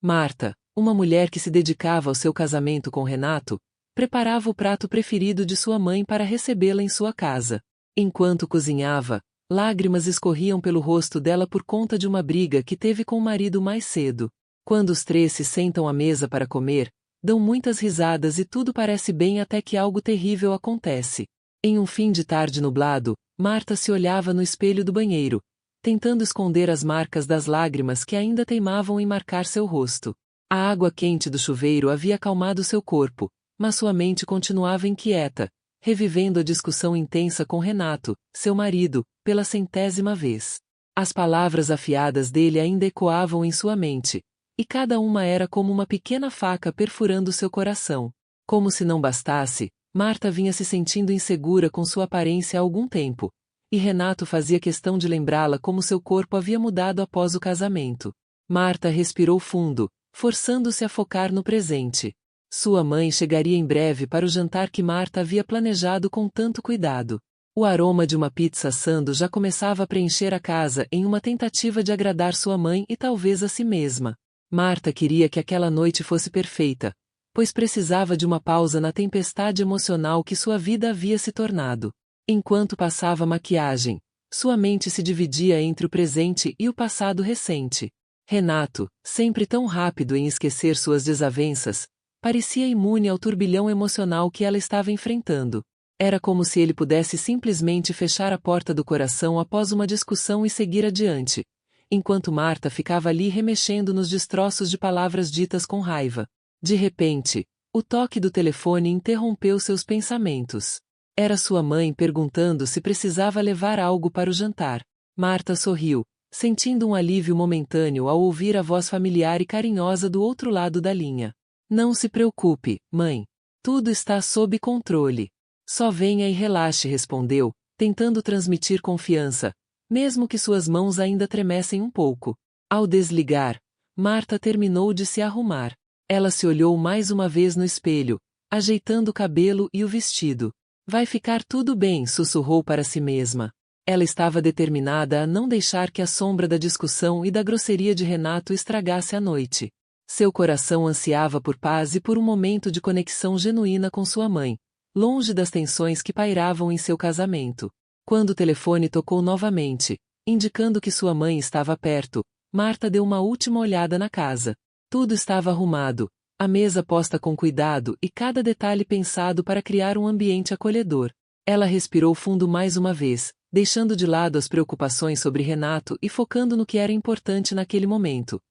Marta, uma mulher que se dedicava ao seu casamento com Renato, preparava o prato preferido de sua mãe para recebê-la em sua casa. Enquanto cozinhava, lágrimas escorriam pelo rosto dela por conta de uma briga que teve com o marido mais cedo. Quando os três se sentam à mesa para comer, dão muitas risadas e tudo parece bem até que algo terrível acontece. Em um fim de tarde nublado, Marta se olhava no espelho do banheiro, tentando esconder as marcas das lágrimas que ainda teimavam em marcar seu rosto. A água quente do chuveiro havia acalmado seu corpo, mas sua mente continuava inquieta, revivendo a discussão intensa com Renato, seu marido, pela 100ª vez. As palavras afiadas dele ainda ecoavam em sua mente, e cada uma era como uma pequena faca perfurando seu coração. Como se não bastasse, Marta vinha se sentindo insegura com sua aparência há algum tempo, e Renato fazia questão de lembrá-la como seu corpo havia mudado após o casamento. Marta respirou fundo, forçando-se a focar no presente. Sua mãe chegaria em breve para o jantar que Marta havia planejado com tanto cuidado. O aroma de uma pizza assando já começava a preencher a casa em uma tentativa de agradar sua mãe e talvez a si mesma. Marta queria que aquela noite fosse perfeita, pois precisava de uma pausa na tempestade emocional que sua vida havia se tornado. Enquanto passava maquiagem, sua mente se dividia entre o presente e o passado recente. Renato, sempre tão rápido em esquecer suas desavenças, parecia imune ao turbilhão emocional que ela estava enfrentando. Era como se ele pudesse simplesmente fechar a porta do coração após uma discussão e seguir adiante, enquanto Marta ficava ali remexendo nos destroços de palavras ditas com raiva. De repente, o toque do telefone interrompeu seus pensamentos. Era sua mãe perguntando se precisava levar algo para o jantar. Marta sorriu, sentindo um alívio momentâneo ao ouvir a voz familiar e carinhosa do outro lado da linha. Não se preocupe, mãe. Tudo está sob controle. Só venha e relaxe, respondeu, tentando transmitir confiança, mesmo que suas mãos ainda tremessem um pouco. Ao desligar, Marta terminou de se arrumar. Ela se olhou mais uma vez no espelho, ajeitando o cabelo e o vestido. Vai ficar tudo bem, sussurrou para si mesma. Ela estava determinada a não deixar que a sombra da discussão e da grosseria de Renato estragasse a noite. Seu coração ansiava por paz e por um momento de conexão genuína com sua mãe, longe das tensões que pairavam em seu casamento. Quando o telefone tocou novamente, indicando que sua mãe estava perto, Marta deu uma última olhada na casa. Tudo estava arrumado, a mesa posta com cuidado e cada detalhe pensado para criar um ambiente acolhedor. Ela respirou fundo mais uma vez, deixando de lado as preocupações sobre Renato e focando no que era importante naquele momento.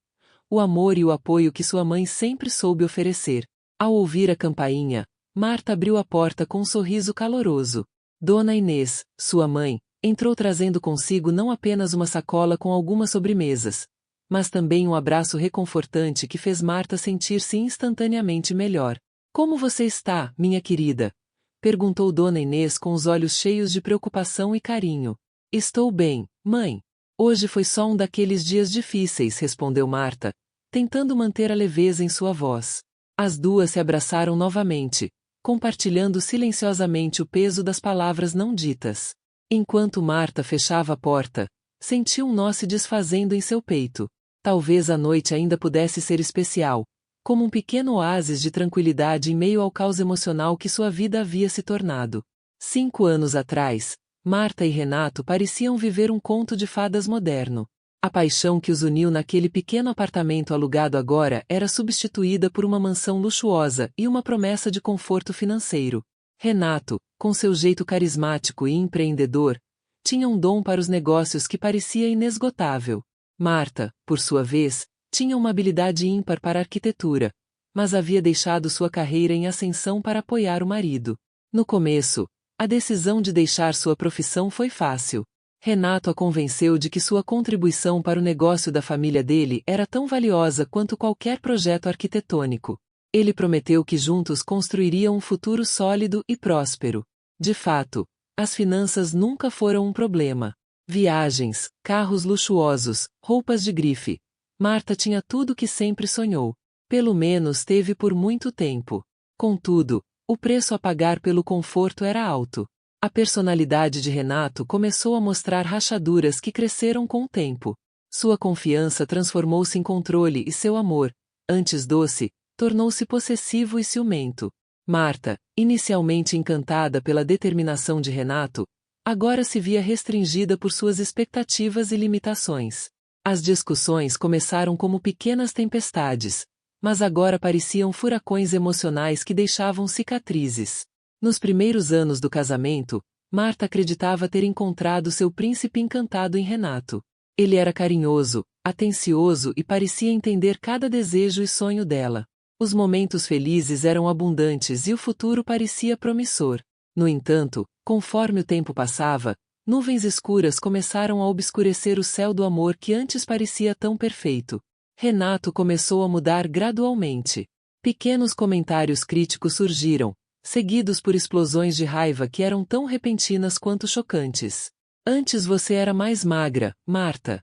O amor e o apoio que sua mãe sempre soube oferecer. Ao ouvir a campainha, Marta abriu a porta com um sorriso caloroso. Dona Inês, sua mãe, entrou trazendo consigo não apenas uma sacola com algumas sobremesas, mas também um abraço reconfortante que fez Marta sentir-se instantaneamente melhor. Como você está, minha querida? Perguntou Dona Inês com os olhos cheios de preocupação e carinho. Estou bem, mãe. Hoje foi só um daqueles dias difíceis, respondeu Marta, tentando manter a leveza em sua voz. As duas se abraçaram novamente, compartilhando silenciosamente o peso das palavras não ditas. Enquanto Marta fechava a porta, sentiu um nó se desfazendo em seu peito. Talvez a noite ainda pudesse ser especial, como um pequeno oásis de tranquilidade em meio ao caos emocional que sua vida havia se tornado. 5 anos atrás, Marta e Renato pareciam viver um conto de fadas moderno. A paixão que os uniu naquele pequeno apartamento alugado agora era substituída por uma mansão luxuosa e uma promessa de conforto financeiro. Renato, com seu jeito carismático e empreendedor, tinha um dom para os negócios que parecia inesgotável. Marta, por sua vez, tinha uma habilidade ímpar para a arquitetura, mas havia deixado sua carreira em ascensão para apoiar o marido. No começo, a decisão de deixar sua profissão foi fácil. Renato a convenceu de que sua contribuição para o negócio da família dele era tão valiosa quanto qualquer projeto arquitetônico. Ele prometeu que juntos construiriam um futuro sólido e próspero. De fato, as finanças nunca foram um problema. Viagens, carros luxuosos, roupas de grife. Marta tinha tudo o que sempre sonhou. Pelo menos teve por muito tempo. Contudo, o preço a pagar pelo conforto era alto. A personalidade de Renato começou a mostrar rachaduras que cresceram com o tempo. Sua confiança transformou-se em controle e seu amor, Antes doce, tornou-se possessivo e ciumento. Marta, inicialmente encantada pela determinação de Renato, agora se via restringida por suas expectativas e limitações. As discussões começaram como pequenas tempestades, mas agora pareciam furacões emocionais que deixavam cicatrizes. Nos primeiros anos do casamento, Marta acreditava ter encontrado seu príncipe encantado em Renato. Ele era carinhoso, atencioso e parecia entender cada desejo e sonho dela. Os momentos felizes eram abundantes e o futuro parecia promissor. No entanto, conforme o tempo passava, nuvens escuras começaram a obscurecer o céu do amor que antes parecia tão perfeito. Renato começou a mudar gradualmente. Pequenos comentários críticos surgiram, seguidos por explosões de raiva que eram tão repentinas quanto chocantes. Antes você era mais magra, Marta.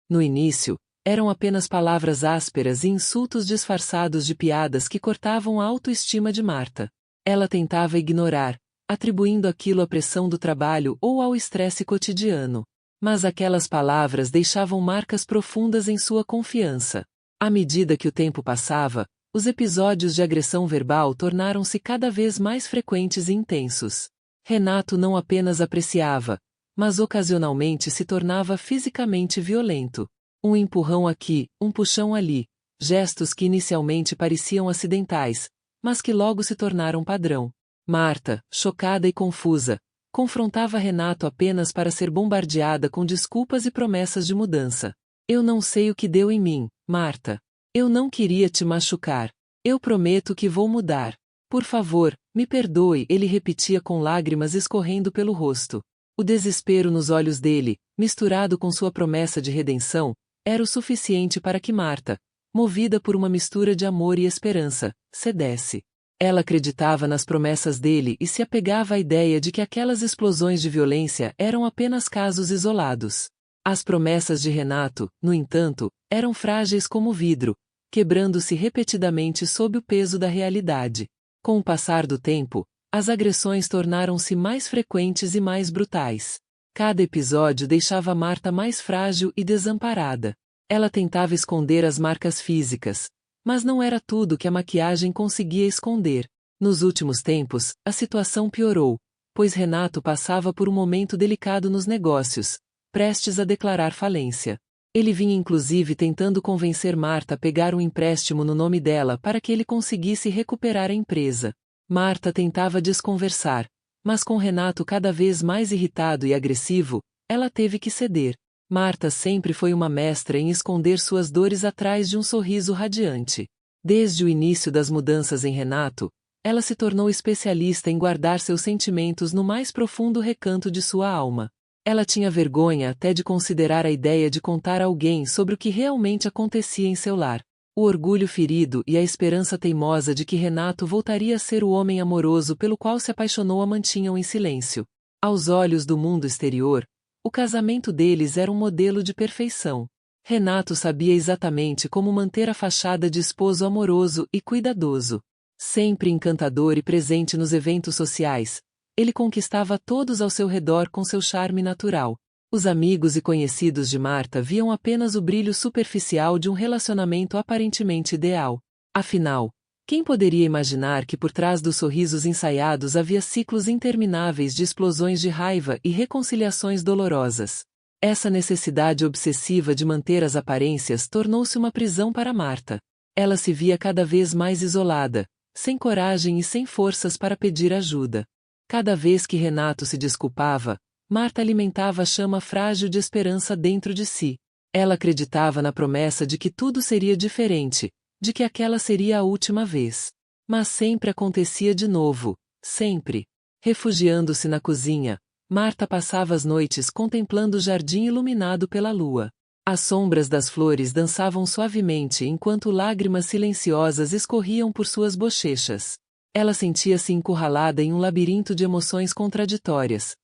No início, eram apenas palavras ásperas e insultos disfarçados de piadas que cortavam a autoestima de Marta. Ela tentava ignorar, atribuindo aquilo à pressão do trabalho ou ao estresse cotidiano. Mas aquelas palavras deixavam marcas profundas em sua confiança. À medida que o tempo passava, os episódios de agressão verbal tornaram-se cada vez mais frequentes e intensos. Renato não apenas apreciava, mas ocasionalmente se tornava fisicamente violento. Um empurrão aqui, um puxão ali, gestos que inicialmente pareciam acidentais, mas que logo se tornaram padrão. Marta, chocada e confusa, confrontava Renato apenas para ser bombardeada com desculpas e promessas de mudança. Eu não sei o que deu em mim, Marta. Eu não queria te machucar. Eu prometo que vou mudar. Por favor, me perdoe, ele repetia com lágrimas escorrendo pelo rosto. O desespero nos olhos dele, misturado com sua promessa de redenção, era o suficiente para que Marta, movida por uma mistura de amor e esperança, cedesse. Ela acreditava nas promessas dele e se apegava à ideia de que aquelas explosões de violência eram apenas casos isolados. As promessas de Renato, no entanto, eram frágeis como vidro, quebrando-se repetidamente sob o peso da realidade. Com o passar do tempo, as agressões tornaram-se mais frequentes e mais brutais. Cada episódio deixava Marta mais frágil e desamparada. Ela tentava esconder as marcas físicas, mas não era tudo que a maquiagem conseguia esconder. Nos últimos tempos, a situação piorou, pois Renato passava por um momento delicado nos negócios, prestes a declarar falência. Ele vinha inclusive tentando convencer Marta a pegar um empréstimo no nome dela para que ele conseguisse recuperar a empresa. Marta tentava desconversar, mas com Renato cada vez mais irritado e agressivo, ela teve que ceder. Marta sempre foi uma mestra em esconder suas dores atrás de um sorriso radiante. Desde o início das mudanças em Renato, ela se tornou especialista em guardar seus sentimentos no mais profundo recanto de sua alma. Ela tinha vergonha até de considerar a ideia de contar a alguém sobre o que realmente acontecia em seu lar. O orgulho ferido e a esperança teimosa de que Renato voltaria a ser o homem amoroso pelo qual se apaixonou a mantinham em silêncio. Aos olhos do mundo exterior, o casamento deles era um modelo de perfeição. Renato sabia exatamente como manter a fachada de esposo amoroso e cuidadoso. Sempre encantador e presente nos eventos sociais, ele conquistava todos ao seu redor com seu charme natural. Os amigos e conhecidos de Marta viam apenas o brilho superficial de um relacionamento aparentemente ideal. Afinal, quem poderia imaginar que por trás dos sorrisos ensaiados havia ciclos intermináveis de explosões de raiva e reconciliações dolorosas? Essa necessidade obsessiva de manter as aparências tornou-se uma prisão para Marta. Ela se via cada vez mais isolada, sem coragem e sem forças para pedir ajuda. Cada vez que Renato se desculpava, Marta alimentava a chama frágil de esperança dentro de si. Ela acreditava na promessa de que tudo seria diferente, de que aquela seria a última vez. Mas sempre acontecia de novo, sempre. Refugiando-se na cozinha, Marta passava as noites contemplando o jardim iluminado pela lua. As sombras das flores dançavam suavemente enquanto lágrimas silenciosas escorriam por suas bochechas. Ela sentia-se encurralada em um labirinto de emoções contraditórias.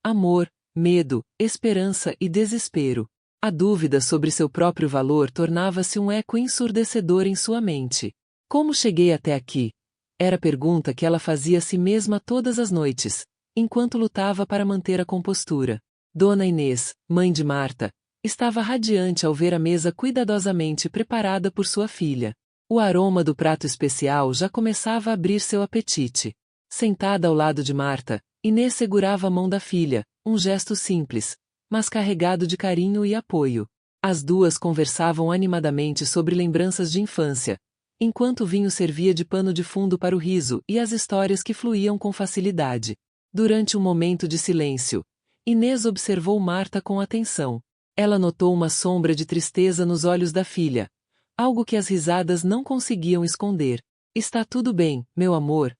Amor, medo, esperança e desespero. A dúvida sobre seu próprio valor tornava-se um eco ensurdecedor em sua mente. Como cheguei até aqui? Era a pergunta que ela fazia a si mesma todas as noites, enquanto lutava para manter a compostura. Dona Inês, mãe de Marta, estava radiante ao ver a mesa cuidadosamente preparada por sua filha. O aroma do prato especial já começava a abrir seu apetite. Sentada ao lado de Marta, Inês segurava a mão da filha, um gesto simples, mas carregado de carinho e apoio. As duas conversavam animadamente sobre lembranças de infância, enquanto o vinho servia de pano de fundo para o riso e as histórias que fluíam com facilidade. Durante um momento de silêncio, Inês observou Marta com atenção. Ela notou uma sombra de tristeza nos olhos da filha, algo que as risadas não conseguiam esconder. Está tudo bem, meu amor?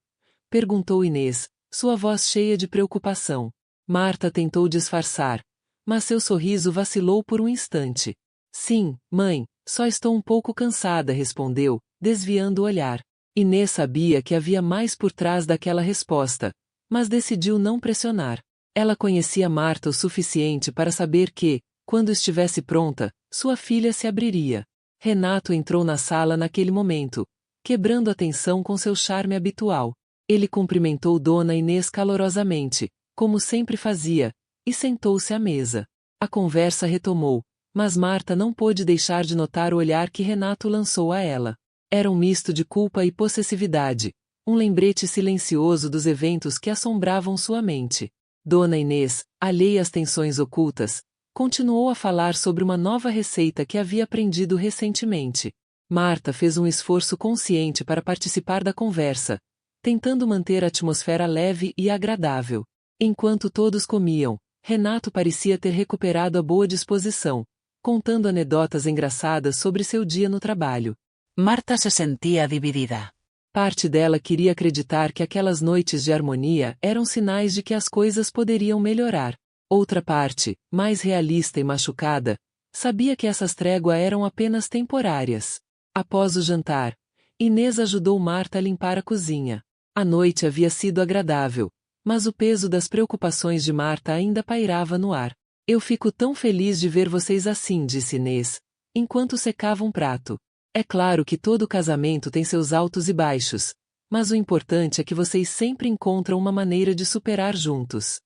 Perguntou Inês, sua voz cheia de preocupação. Marta tentou disfarçar, mas seu sorriso vacilou por um instante. Sim, mãe, só estou um pouco cansada, respondeu, desviando o olhar. Inês sabia que havia mais por trás daquela resposta, mas decidiu não pressionar. Ela conhecia Marta o suficiente para saber que, quando estivesse pronta, sua filha se abriria. Renato entrou na sala naquele momento, quebrando a tensão com seu charme habitual. Ele cumprimentou Dona Inês calorosamente, como sempre fazia, e sentou-se à mesa. A conversa retomou, mas Marta não pôde deixar de notar o olhar que Renato lançou a ela. Era um misto de culpa e possessividade, um lembrete silencioso dos eventos que assombravam sua mente. Dona Inês, alheia às tensões ocultas, continuou a falar sobre uma nova receita que havia aprendido recentemente. Marta fez um esforço consciente para participar da conversa, tentando manter a atmosfera leve e agradável. Enquanto todos comiam, Renato parecia ter recuperado a boa disposição, contando anedotas engraçadas sobre seu dia no trabalho. Marta se sentia dividida. Parte dela queria acreditar que aquelas noites de harmonia eram sinais de que as coisas poderiam melhorar. Outra parte, mais realista e machucada, sabia que essas tréguas eram apenas temporárias. Após o jantar, Inês ajudou Marta a limpar a cozinha. A noite havia sido agradável, mas o peso das preocupações de Marta ainda pairava no ar. Eu fico tão feliz de ver vocês assim, disse Inês, enquanto secava um prato. É claro que todo casamento tem seus altos e baixos, mas o importante é que vocês sempre encontram uma maneira de superar juntos.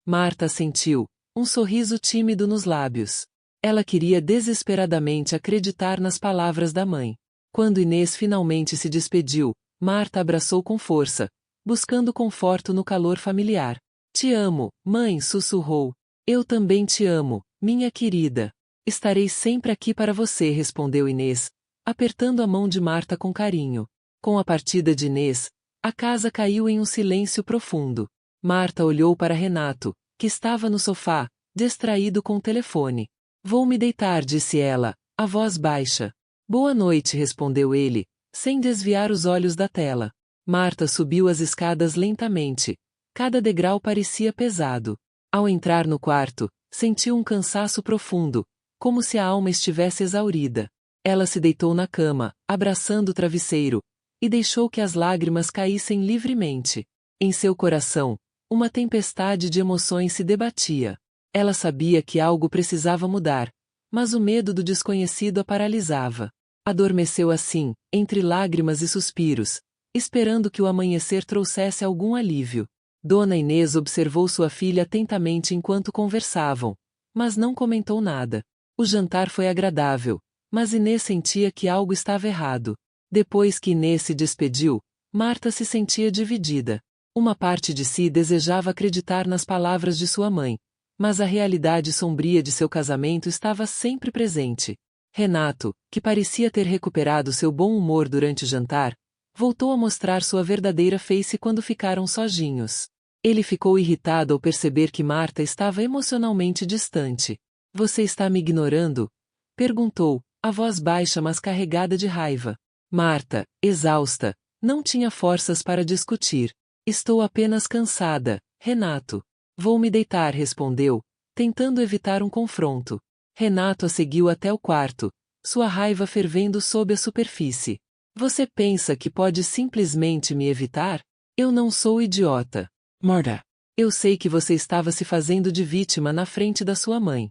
Marta sentiu um sorriso tímido nos lábios. Ela queria desesperadamente acreditar nas palavras da mãe. Quando Inês finalmente se despediu, Marta abraçou com força, buscando conforto no calor familiar. Te amo, mãe, sussurrou. Eu também te amo, minha querida. Estarei sempre aqui para você, respondeu Inês, apertando a mão de Marta com carinho. Com a partida de Inês, a casa caiu em um silêncio profundo. Marta olhou para Renato, que estava no sofá, distraído com o telefone. Vou me deitar, disse ela, a voz baixa. Boa noite, respondeu ele, sem desviar os olhos da tela. Marta subiu as escadas lentamente. Cada degrau parecia pesado. Ao entrar no quarto, sentiu um cansaço profundo, como se a alma estivesse exaurida. Ela se deitou na cama, abraçando o travesseiro, e deixou que as lágrimas caíssem livremente. Em seu coração, uma tempestade de emoções se debatia. Ela sabia que algo precisava mudar, mas o medo do desconhecido a paralisava. Adormeceu assim, entre lágrimas e suspiros, esperando que o amanhecer trouxesse algum alívio. Dona Inês observou sua filha atentamente enquanto conversavam, mas não comentou nada. O jantar foi agradável, mas Inês sentia que algo estava errado. Depois que Inês se despediu, Marta se sentia dividida. Uma parte de si desejava acreditar nas palavras de sua mãe, mas a realidade sombria de seu casamento estava sempre presente. Renato, que parecia ter recuperado seu bom humor durante o jantar, voltou a mostrar sua verdadeira face quando ficaram sozinhos. Ele ficou irritado ao perceber que Marta estava emocionalmente distante. Você está me ignorando? Perguntou, a voz baixa mas carregada de raiva. Marta, exausta, não tinha forças para discutir. Estou apenas cansada, Renato. Vou me deitar, respondeu, tentando evitar um confronto. Renato a seguiu até o quarto, sua raiva fervendo sob a superfície. Você pensa que pode simplesmente me evitar? Eu não sou idiota. Marta. Eu sei que você estava se fazendo de vítima na frente da sua mãe.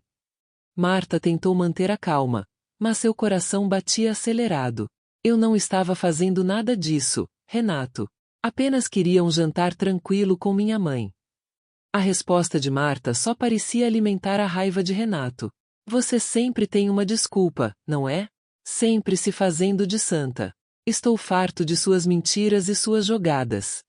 Marta tentou manter a calma, mas seu coração batia acelerado. Eu não estava fazendo nada disso, Renato. Apenas queria um jantar tranquilo com minha mãe. A resposta de Marta só parecia alimentar a raiva de Renato. Você sempre tem uma desculpa, não é? Sempre se fazendo de santa. Estou farto de suas mentiras e suas jogadas.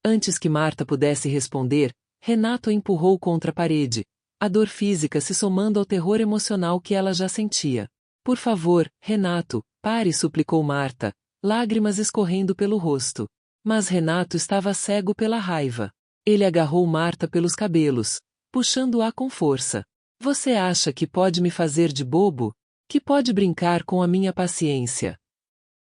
Antes que Marta pudesse responder, Renato a empurrou contra a parede, a dor física se somando ao terror emocional que ela já sentia. Por favor, Renato, pare, suplicou Marta, lágrimas escorrendo pelo rosto. Mas Renato estava cego pela raiva. Ele agarrou Marta pelos cabelos, puxando-a com força. Você acha que pode me fazer de bobo? Que pode brincar com a minha paciência?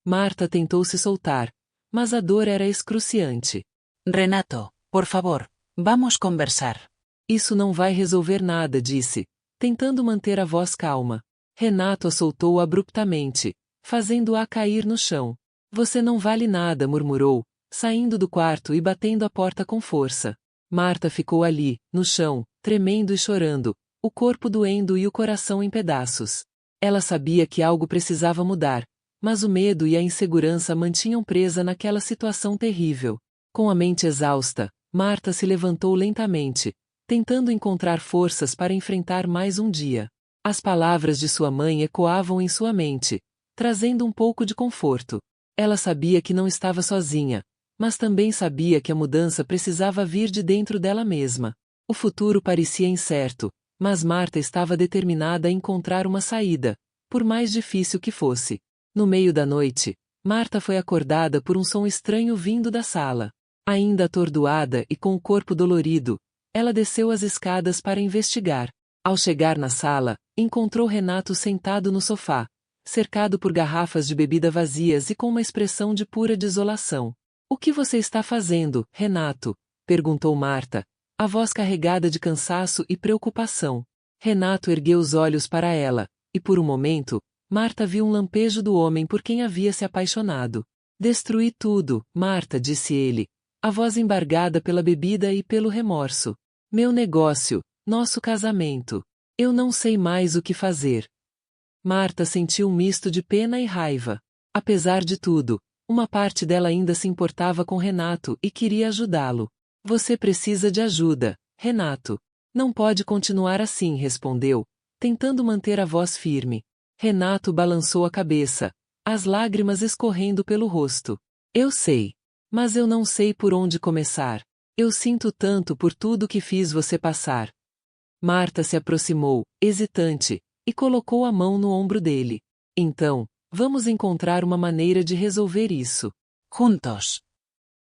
Marta tentou se soltar, mas a dor era excruciante. Renato, por favor, vamos conversar. Isso não vai resolver nada, disse, tentando manter a voz calma. Renato a soltou abruptamente, fazendo-a cair no chão. Você não vale nada, murmurou, saindo do quarto e batendo a porta com força. Marta ficou ali, no chão, tremendo e chorando, o corpo doendo e o coração em pedaços. Ela sabia que algo precisava mudar, mas o medo e a insegurança mantinham presa naquela situação terrível. Com a mente exausta, Marta se levantou lentamente, tentando encontrar forças para enfrentar mais um dia. As palavras de sua mãe ecoavam em sua mente, trazendo um pouco de conforto. Ela sabia que não estava sozinha, mas também sabia que a mudança precisava vir de dentro dela mesma. O futuro parecia incerto, mas Marta estava determinada a encontrar uma saída, por mais difícil que fosse. No meio da noite, Marta foi acordada por um som estranho vindo da sala. Ainda atordoada e com o corpo dolorido, ela desceu as escadas para investigar. Ao chegar na sala, encontrou Renato sentado no sofá, cercado por garrafas de bebida vazias e com uma expressão de pura desolação. O que você está fazendo, Renato? Perguntou Marta, a voz carregada de cansaço e preocupação. Renato ergueu os olhos para ela, e por um momento, Marta viu um lampejo do homem por quem havia se apaixonado. Destruí tudo, Marta, disse ele, a voz embargada pela bebida e pelo remorso. Meu negócio, nosso casamento. Eu não sei mais o que fazer. Marta sentiu um misto de pena e raiva. Apesar de tudo, uma parte dela ainda se importava com Renato e queria ajudá-lo. Você precisa de ajuda, Renato. Não pode continuar assim, respondeu, tentando manter a voz firme. Renato balançou a cabeça, as lágrimas escorrendo pelo rosto. Eu sei. Mas eu não sei por onde começar. Eu sinto tanto por tudo que fiz você passar. Marta se aproximou, hesitante, e colocou a mão no ombro dele. Então, vamos encontrar uma maneira de resolver isso. Juntos.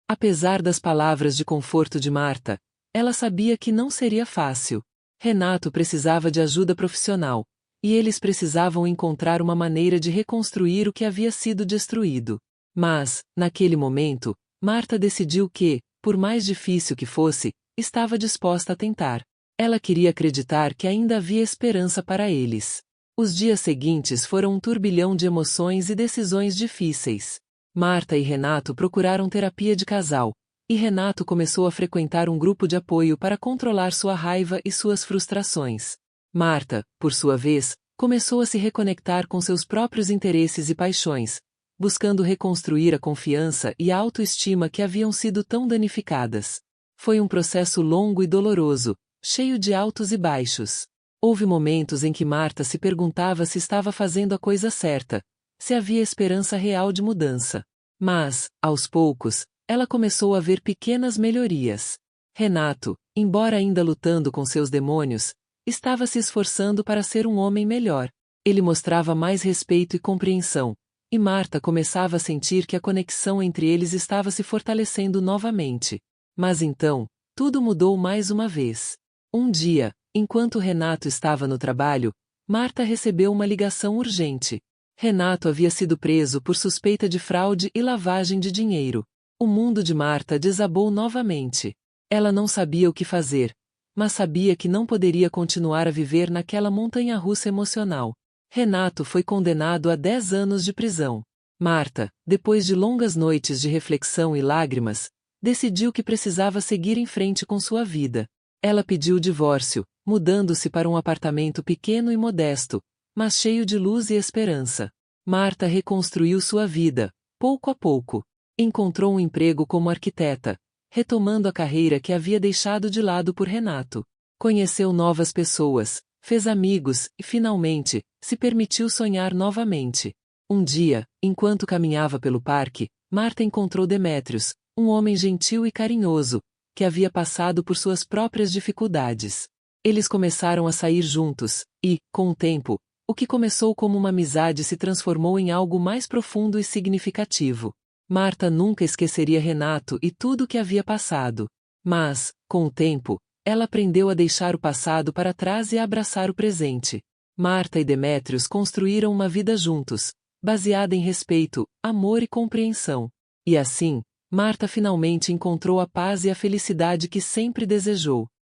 Apesar das palavras de conforto de Marta, ela sabia que não seria fácil. Renato precisava de ajuda profissional, e eles precisavam encontrar uma maneira de reconstruir o que havia sido destruído. Mas, naquele momento, Marta decidiu que, por mais difícil que fosse, estava disposta a tentar. Ela queria acreditar que ainda havia esperança para eles. Os dias seguintes foram um turbilhão de emoções e decisões difíceis. Marta e Renato procuraram terapia de casal, e Renato começou a frequentar um grupo de apoio para controlar sua raiva e suas frustrações. Marta, por sua vez, começou a se reconectar com seus próprios interesses e paixões, buscando reconstruir a confiança e a autoestima que haviam sido tão danificadas. Foi um processo longo e doloroso, cheio de altos e baixos. Houve momentos em que Marta se perguntava se estava fazendo a coisa certa, se havia esperança real de mudança. Mas, aos poucos, ela começou a ver pequenas melhorias. Renato, embora ainda lutando com seus demônios, estava se esforçando para ser um homem melhor. Ele mostrava mais respeito e compreensão, e Marta começava a sentir que a conexão entre eles estava se fortalecendo novamente. Mas então, tudo mudou mais uma vez. Um dia, enquanto Renato estava no trabalho, Marta recebeu uma ligação urgente. Renato havia sido preso por suspeita de fraude e lavagem de dinheiro. O mundo de Marta desabou novamente. Ela não sabia o que fazer, mas sabia que não poderia continuar a viver naquela montanha-russa emocional. Renato foi condenado a 10 anos de prisão. Marta, depois de longas noites de reflexão e lágrimas, decidiu que precisava seguir em frente com sua vida. Ela pediu o divórcio, mudando-se para um apartamento pequeno e modesto, mas cheio de luz e esperança. Marta reconstruiu sua vida, pouco a pouco. Encontrou um emprego como arquiteta, retomando a carreira que havia deixado de lado por Renato. Conheceu novas pessoas, fez amigos e, finalmente, se permitiu sonhar novamente. Um dia, enquanto caminhava pelo parque, Marta encontrou Demétrios, um homem gentil e carinhoso, que havia passado por suas próprias dificuldades. Eles começaram a sair juntos, e, com o tempo, o que começou como uma amizade se transformou em algo mais profundo e significativo. Marta nunca esqueceria Renato e tudo o que havia passado. Mas, com o tempo, ela aprendeu a deixar o passado para trás e a abraçar o presente. Marta e Demétrios construíram uma vida juntos, baseada em respeito, amor e compreensão. E assim, Marta finalmente encontrou a paz e a felicidade que sempre desejou.